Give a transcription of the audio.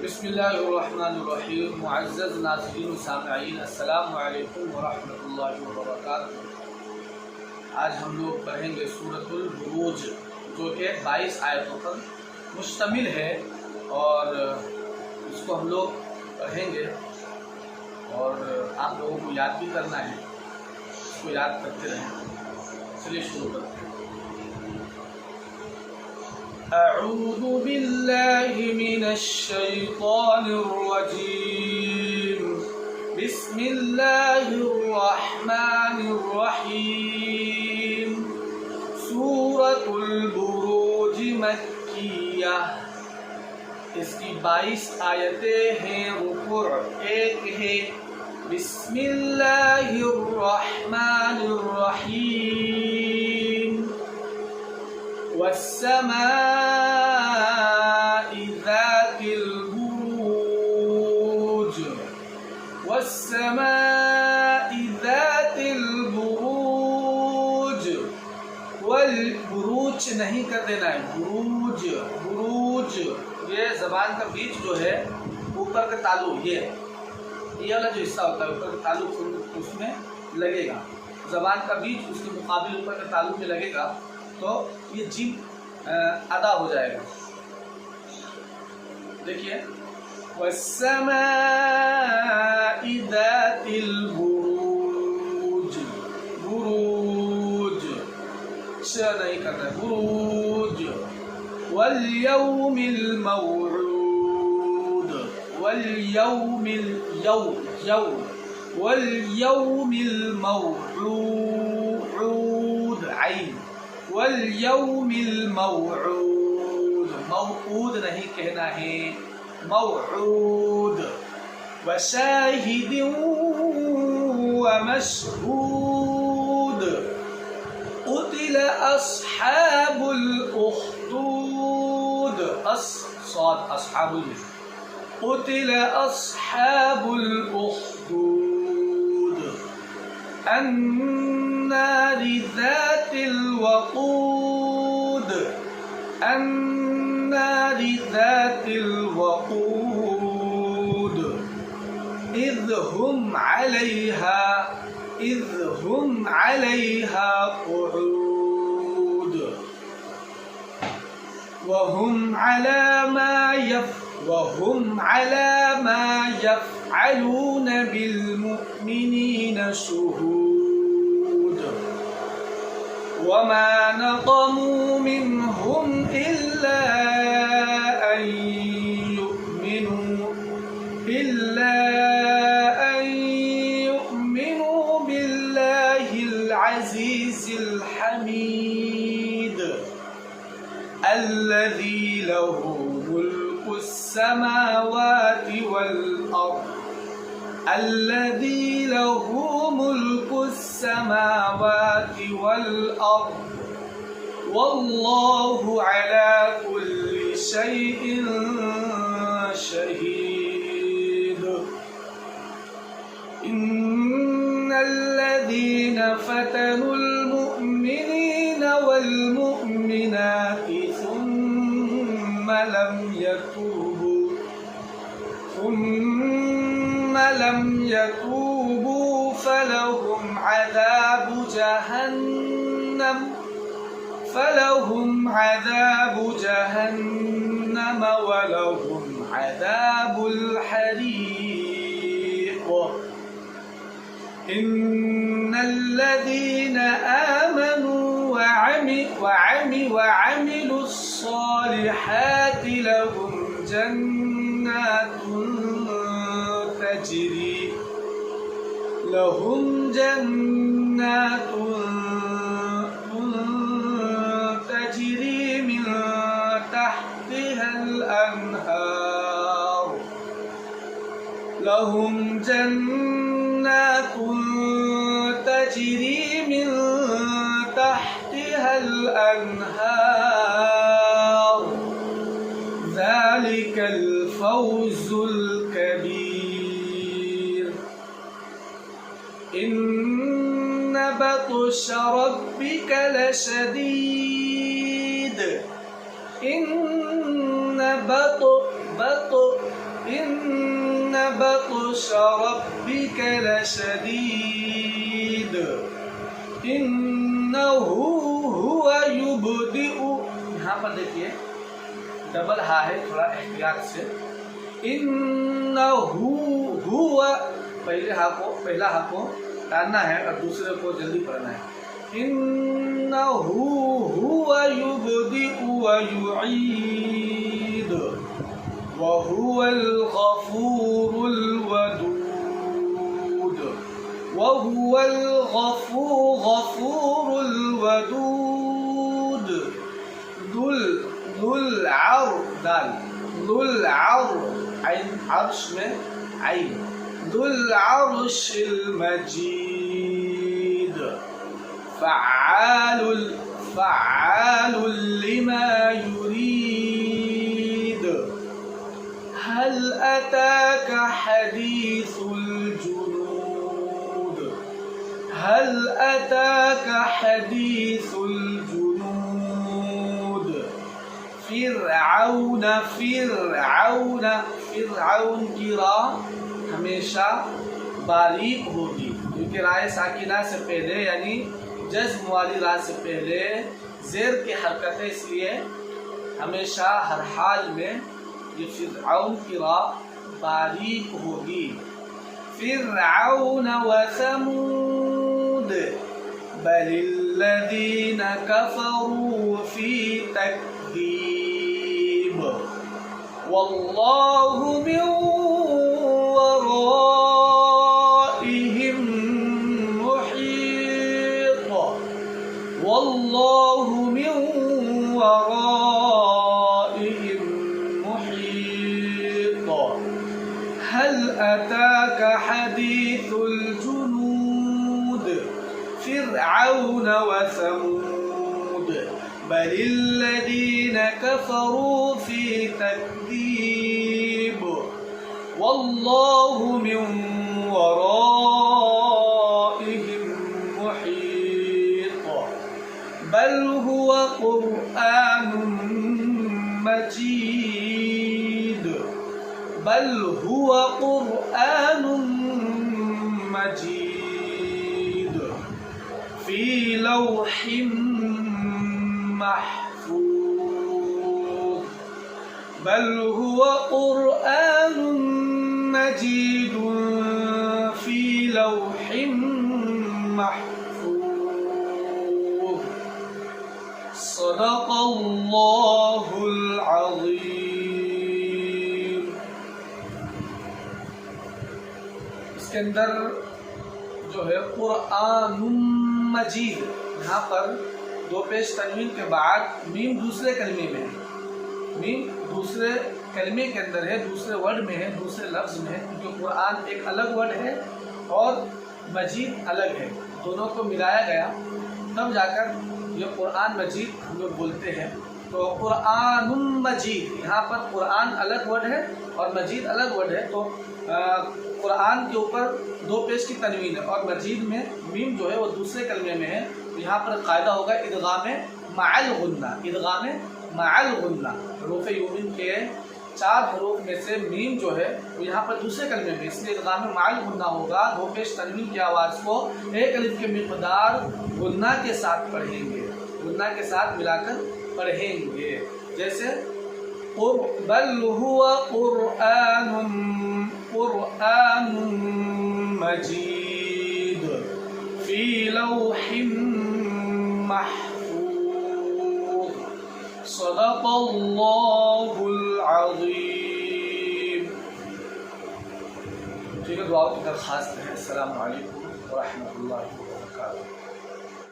बिस्मिल्लाहिर्रहमानिर्रहीम। मुअज़्ज़ज़ नाज़रीन व सामिईन, अस्सलामु अलैकुम व रहमतुल्लाहि व बरकातुहू। आज हम लोग पढ़ेंगे सूरतुल बुरूज, जो कि 22 आयतों पर मुश्तमिल है और इसको हम लोग पढ़ेंगे और आप लोगों को याद भी करना है, इसको याद करते रहें। चलिए शुरू करते हैं। अऊज़ु बिल्लाहि मिनश शैतानिर रजीम। बिस्मिल्लाहिर रहमानिर रहीम। सूरतुल बुरूज मक्किया। इसकी 22 आयतें हैं। रुकू एक है। बिस्मिल्लाहिर रहमानिर रहीम। वस्समाइ ज़ातिल बुरूज। वस्समाइ ज़ातिल बुरूज। वल बुरूज नहीं कर देना है, बुरूज बुरूज। ये जबान का बीच जो है ऊपर का तालु, ये वाला जो हिस्सा होता है ऊपर का तालु उसमें लगेगा, जबान का बीच उसके मुकाबिल ऊपर का तालु में लगेगा तो ये जीम अदा हो जाएगा। देखिए, वस्समाइ ज़ातिल बुरूज। बुरूज श नहीं करना है, बुरूज। वल यौमिल मौऊद। वल यौमिल वल यौमिल मौऊद आइन। वल यौमिल मौऊद, मौऊद नहीं कहना है, मौऊद। वशाहिदिन व मशहूद। क़ुतिल अस्हाबुल उख़्दूद। साद अस्हाबुल। क़ुतिल अस्हाबुल उख़्दूद। अन्नारि ज़ातिल वक़ूद। अन्नारि ज़ातिल वक़ूद। इज़ हुम अलैहा क़ुऊद। वहुम अला मा यफ़अलून बिल मुमिनीन शुहूद। वमा नक़मू मिनहुम इल्ला अन युमिनू बिल्लाहिल अज़ीज़िल हमीद। अल्लज़ी लहू मुल्कुस समावाति वल अर्द। الذي له ملك السماوات والأرض والله على كل شيء شهيد. إن الذين فتنوا المؤمنين والمؤمنات ثم لم يتوبوا فلهم عذاب جهنم ولهم عذاب الحريق. إن الذين آمنوا وعملوا الصالحات لهم جنات تجري من تحتها الأنهار. لهم جنات تجري من تحتها الأنهار. ذلك الفوز الكبير. إن بطش ربك لشديد. إن बत्श रब्बिक लशदीद इन्नहु हुवा युबदिउ। यहाँ पर देखिए डबल हा है, थोड़ा एहतियात से। इन्नहु हुवा, पहला हा को टालना है और दूसरे को जल्दी पढ़ना है। इन्नहु हुवा युबदिउ व युईद व हुवल गफूरुल वदूद व हुवल गफूरुल वदूद दुल अर्श आइन अर्श में आइन दुल अर्शिल मजीद फ़अालुल लिमा युरीद हल अताक हदीसुल जुनूद हल अताक हदीसुल जुनूद फिरऔन की रा हमेशा बारीक होगी, क्योंकि राय साकिना से पहले यानी जज्म वाली रा से पहले ज़ेर की हरकतें, इसलिए हमेशा हर हाल में ये फिरऔन की रा बारीक होगी। फिरऔन व समूद बलिल्लज़ीन कफ़रू फ़ी तकज़ीब वल्लाहु मिन वराइहिम मुहीत वल्लाहु मिन वराइहिम मुहीत हल अताक हदीसुल जुनूद फिरऔन व समूद बलिल्लज़ीन कफ़रू फ़ी तकज़ीब वल्लाहु मिन वराइहिम मुहीत बल हुवा क़ुरआनुम मजीद बल हुवा क़ुरआनुम मजीद फ़ी लौहिम महफूज़ बल हुवा क़ुरआनुम मजीदुन फ़ी लौहिम महफूज़ सदक़ल्लाहुल अज़ीम। इसके अंदर जो है क़ुरआनुम मजीद, यहाँ पर दो पेश तनवीन के बाद मीम दूसरे कलमे में है, मीम दूसरे कलमे के अंदर है, दूसरे वर्ड में है, दूसरे लफ्ज़ में है, क्योंकि कुरान एक अलग वर्ड है और मजीद अलग है, दोनों को मिलाया गया तब जाकर ये कुरान मजीद हम लोग बोलते हैं। तो कुरानुम मजीद, यहाँ पर कुरान अलग वर्ड है और मजीद अलग वर्ड है, तो कुरान के ऊपर दो पेश की तनवीन है और मजीद में मीम जो है वो दूसरे कलमे में है। यहाँ पर कायदा होगा इदगाम मअल गुन्ना, इदगाम मअल गुन्ना। हरूफ युमिन के 4 हरूफ में से मीम जो है वो यहाँ पर दूसरे कलमे में, इसलिए इदगाम मअल गुन्ना होगा। दो पेश तनवीन की आवाज़ को एक अलिफ के मिक़दार गुन्ना के साथ पढ़ेंगे, गुन्ना के साथ मिलाकर पढ़ेंगे। जैसे बल हुवा क़ुरआनुम मजीद फ़ी लौहिम महफूज़ सदक़ल्लाहुल अज़ीम। ठीक है, दुआओं की दरख्वास्त है। अस्सलामु अलैकुम व रहमतुल्लाहि व बरकातुहू।